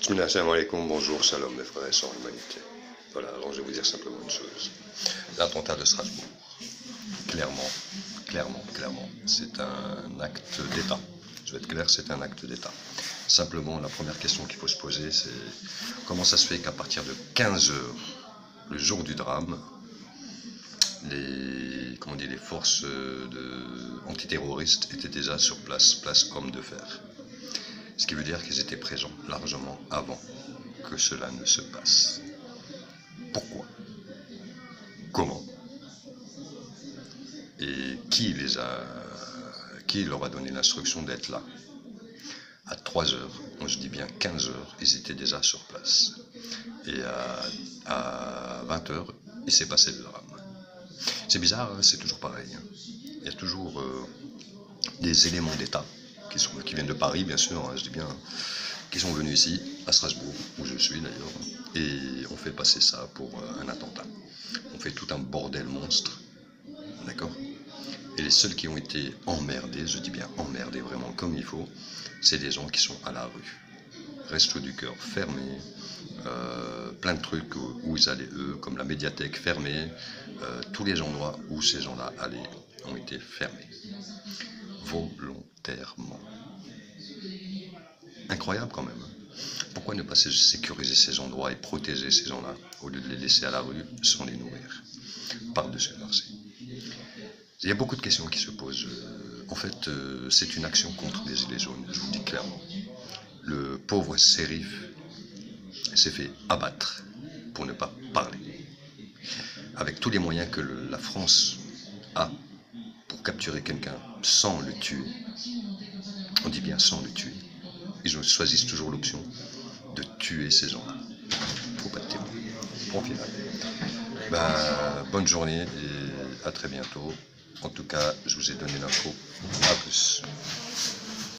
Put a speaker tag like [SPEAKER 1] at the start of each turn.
[SPEAKER 1] Assalamu alaikum, bonjour, shalom mes frères et sœurs en humanité. Voilà, alors je vais vous dire simplement une chose. L'attentat de Strasbourg, clairement, c'est un acte d'État. Je vais être clair, c'est un acte d'État. Simplement, la première question qu'il faut se poser, c'est comment ça se fait qu'à partir de 15 heures, le jour du drame, les forces antiterroristes étaient déjà sur place homme de fer. Ce qui veut dire qu'ils étaient présents largement avant que cela ne se passe. Pourquoi? Comment? Et qui leur a donné l'instruction d'être là? À 3 heures, moi je dis bien 15 heures, ils étaient déjà sur place. Et à 20 heures, il s'est passé le drame. C'est bizarre, hein, c'est toujours pareil. Hein. Il y a toujours des éléments d'État qui viennent de Paris, bien sûr, hein, je dis bien, qui sont venus ici, à Strasbourg, où je suis d'ailleurs, et on fait passer ça pour un attentat. On fait tout un bordel monstre, d'accord? Et les seuls qui ont été emmerdés, je dis bien emmerdés vraiment comme il faut, c'est des gens qui sont à la rue. Resto du cœur fermé, plein de trucs où ils allaient eux, comme la médiathèque fermée, tous les endroits où ces gens-là allaient ont été fermés. Volontairement. Incroyable quand même. Pourquoi ne pas sécuriser ces endroits et protéger ces gens-là au lieu de les laisser à la rue sans les nourrir par-dessus merci. Il y a beaucoup de questions qui se posent. En fait, c'est une action contre les Gilets jaunes, je vous le dis clairement. Le pauvre Sérif s'est fait abattre pour ne pas parler. Avec tous les moyens que la France a pour capturer quelqu'un sans le tuer, on dit bien sans le tuer, ils choisissent toujours l'option de tuer ces gens-là. Faut pas de témoin. Au final. Bonne journée et à très bientôt. En tout cas, je vous ai donné l'info. À plus.